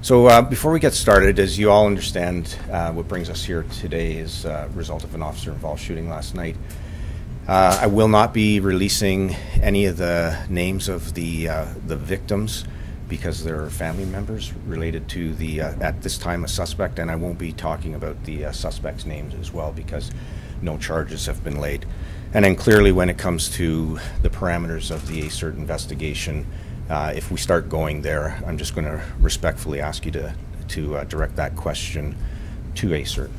Before we get started, as you all understand, what brings us here today is a result of an officer-involved shooting last night. I will not be releasing any of the names of the victims because they're family members related to the, at this time, a suspect, and I won't be talking about the suspect's names as well because no charges have been laid. And then clearly when it comes to the parameters of the ASIRT investigation, if we start going there, I'm just going to respectfully ask you to direct that question to ASIRT.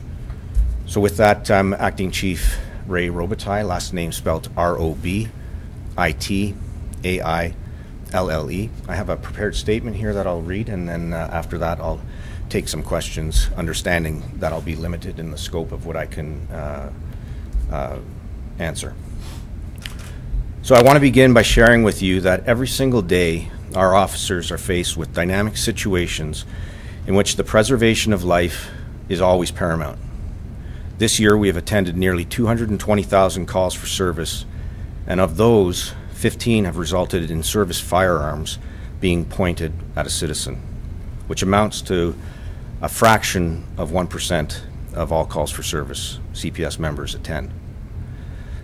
So with that, Acting Chief Ray Robitaille, last name spelled R-O-B-I-T-A-I-L-L-E. I have a prepared statement here that I'll read, and then after that I'll take some questions, understanding that I'll be limited in the scope of what I can answer. So I want to begin by sharing with you that every single day our officers are faced with dynamic situations in which the preservation of life is always paramount. This year we have attended nearly 220,000 calls for service, and of those, 15 have resulted in service firearms being pointed at a citizen, which amounts to a fraction of 1% of all calls for service CPS members attend.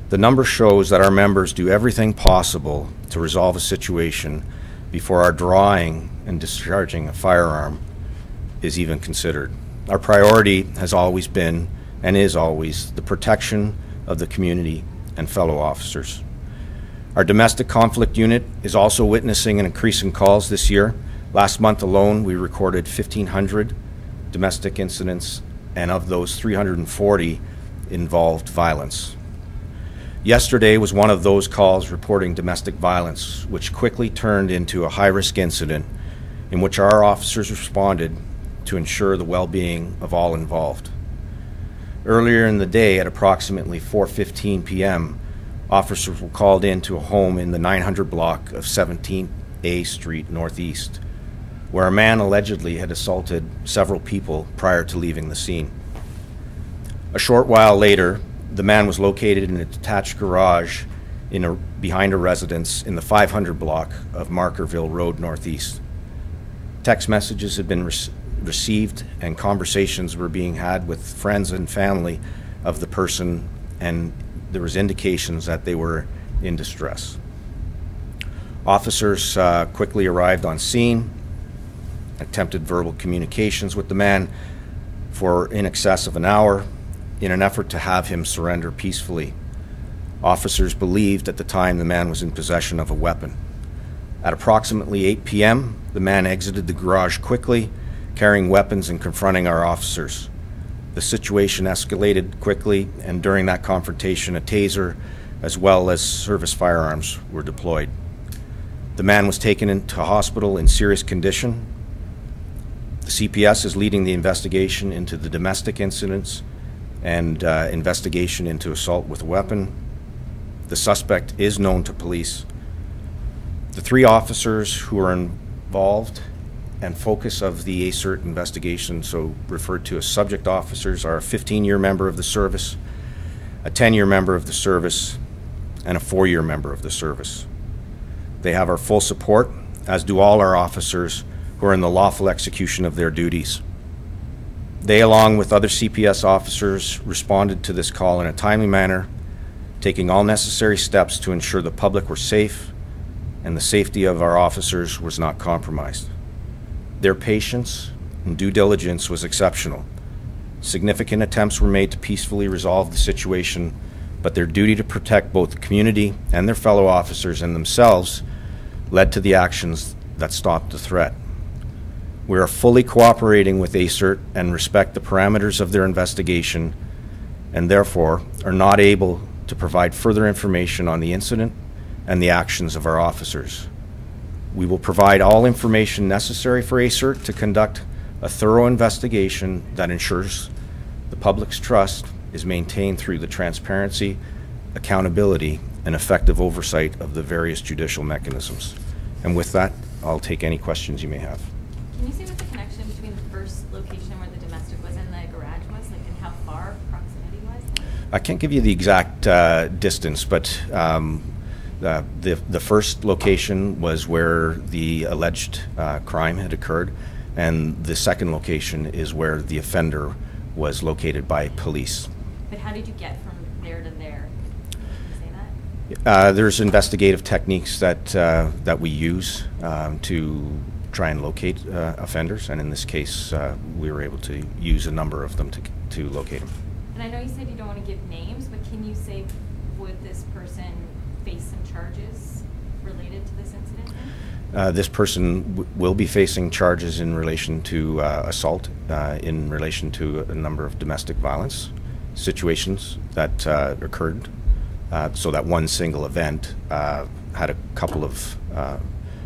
The number shows that our members do everything possible to resolve a situation before our drawing and discharging a firearm is even considered. Our priority has always been and is always the protection of the community and fellow officers. Our domestic conflict unit is also witnessing an increase in calls this year. Last month alone, we recorded 1,500 domestic incidents, and of those, 340 involved violence. Yesterday was one of those calls reporting domestic violence, which quickly turned into a high-risk incident in which our officers responded to ensure the well-being of all involved. Earlier in the day, at approximately 4:15 p.m., officers were called into a home in the 900 block of 17th A Street Northeast, where a man allegedly had assaulted several people prior to leaving the scene. A short while later, the man was located in a detached garage behind a residence in the 500 block of Markerville Road Northeast. Text messages had been received and conversations were being had with friends and family of the person, and there was indications that they were in distress. Officers quickly arrived on scene, attempted verbal communications with the man for in excess of an hour in an effort to have him surrender peacefully. Officers believed at the time the man was in possession of a weapon. At approximately 8 p.m., the man exited the garage quickly, carrying weapons and confronting our officers. The situation escalated quickly, and during that confrontation, a taser as well as service firearms were deployed. The man was taken into hospital in serious condition. The CPS is leading the investigation into the domestic incidents and investigation into assault with a weapon. The suspect is known to police. The 3 officers who are involved and focus of the ASIRT investigation, so referred to as subject officers, are a 15-year member of the service, a 10-year member of the service, and a 4-year member of the service. They have our full support, as do all our officers who are in the lawful execution of their duties. They, along with other CPS officers, responded to this call in a timely manner, taking all necessary steps to ensure the public were safe and the safety of our officers was not compromised. Their patience and due diligence was exceptional. Significant attempts were made to peacefully resolve the situation, but their duty to protect both the community and their fellow officers and themselves led to the actions that stopped the threat. We are fully cooperating with ASIRT and respect the parameters of their investigation, and therefore are not able to provide further information on the incident and the actions of our officers. We will provide all information necessary for ASIRT to conduct a thorough investigation that ensures the public's trust is maintained through the transparency, accountability, and effective oversight of the various judicial mechanisms. And with that, I'll take any questions you may have. Can you say what the connection between the first location where the domestic was and the garage was, like, and how far proximity was? I can't give you the exact distance, but the first location was where the alleged crime had occurred. and the second location is where the offender was located by police. But how did you get from there to there? Can you say that? There's investigative techniques that we use to try and locate offenders, and in this case, we were able to use a number of them to locate them. And I know you said you don't want to give names, but can you say, would this person face some charges related to this incident then? This person will be facing charges in relation to assault, in relation to a number of domestic violence situations that occurred. So that one single event had a couple of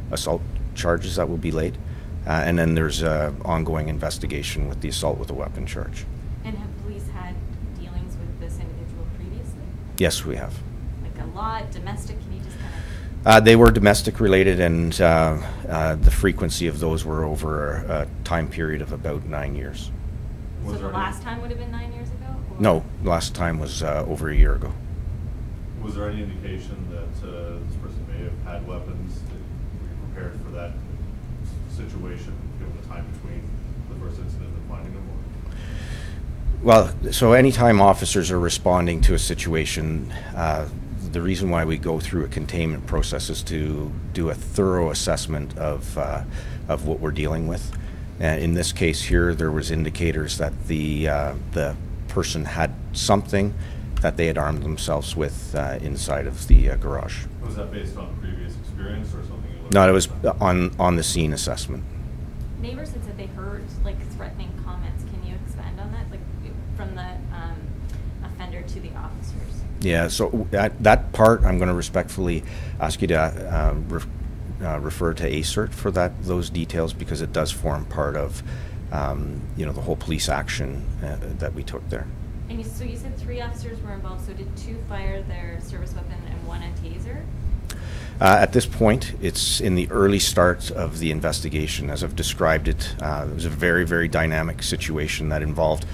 assault charges that will be laid. And then there's ongoing investigation with the assault with a weapon charge. And have police had dealings with this individual previously? Yes, we have. Like a lot, domestic, can you just kind of... They were domestic related, and the frequency of those were over a time period of about 9 years. So the last time would have been 9 years ago? Or? No, last time was over a year ago. Was there any indication that this person may have had weapons? Were you prepared for that situation, given the time between the first incident and finding them? Well, so anytime officers are responding to a situation, the reason why we go through a containment process is to do a thorough assessment of what we're dealing with. In this case here, there was indicators that the person had something that they had armed themselves with inside of the garage. Was that based on previous experience or something you looked No, at? it was on the scene assessment. Neighbors had said they heard like threatening comments. Can you expand on that, like from the offender to the officers? Yeah, so that part I'm going to respectfully ask you to refer to ASIRT for those details, because it does form part of the whole police action that we took there. And so you said 3 officers were involved. So did 2 fire their service weapon and 1 a taser? At this point, it's in the early start of the investigation. As I've described it, it was a very, very dynamic situation that involved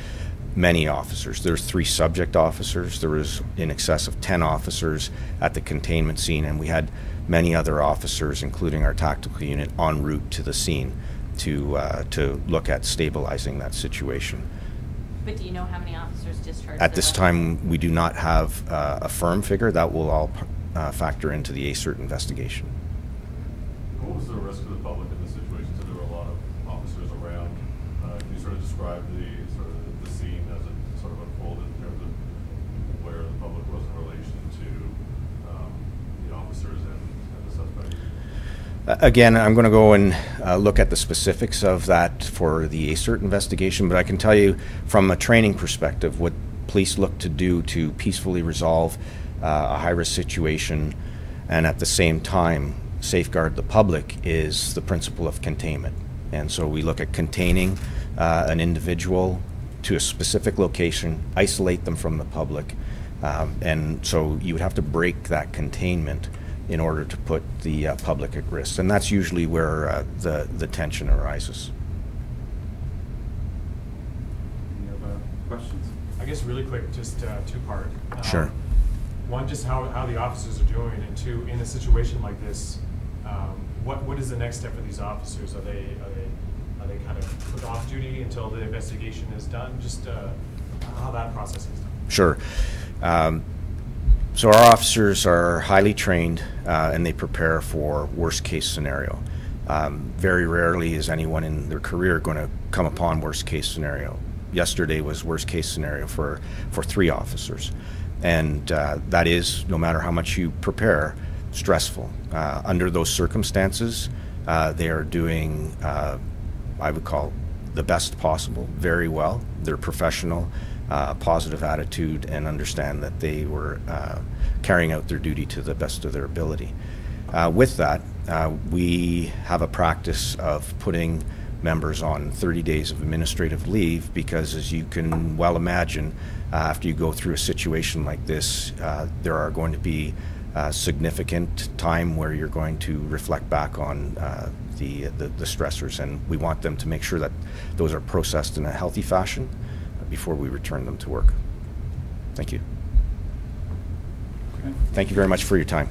many officers. There's 3 subject officers. There was in excess of 10 officers at the containment scene, and we had many other officers, including our tactical unit, en route to the scene to look at stabilizing that situation. But do you know how many officers discharged? At this time, we do not have a firm figure. That will all factor into the ASIRT investigation. What was the risk to the public in this situation? So there were a lot of officers around. Can you sort of describe the scene as it sort of unfolded in terms of where the public was in relation to the officers and the suspect? Again, I'm going to go and look at the specifics of that for the ASIRT investigation, but I can tell you from a training perspective what police look to do to peacefully resolve a high-risk situation and at the same time safeguard the public is the principle of containment. And so we look at containing an individual to a specific location, isolate them from the public, and so you would have to break that containment in order to put the public at risk. And that's usually where the tension arises. Any other questions? I guess really quick, just 2-part. Sure. One, just how the officers are doing, and 2, in a situation like this, what is the next step for these officers? Are they kind of put off duty until the investigation is done? Just how that process is done. Sure. So our officers are highly trained and they prepare for worst case scenario. Very rarely is anyone in their career going to come upon worst case scenario. Yesterday was worst case scenario for 3 officers. And that is, no matter how much you prepare, stressful. Under those circumstances, they are doing, I would call, the best possible, very well. They're professional, positive attitude, and understand that they were carrying out their duty to the best of their ability. With that, we have a practice of putting members on 30 days of administrative leave because, as you can well imagine, after you go through a situation like this, there are going to be significant time where you're going to reflect back on the stressors, and we want them to make sure that those are processed in a healthy fashion before we return them to work. Thank you. Okay. Thank you very much for your time.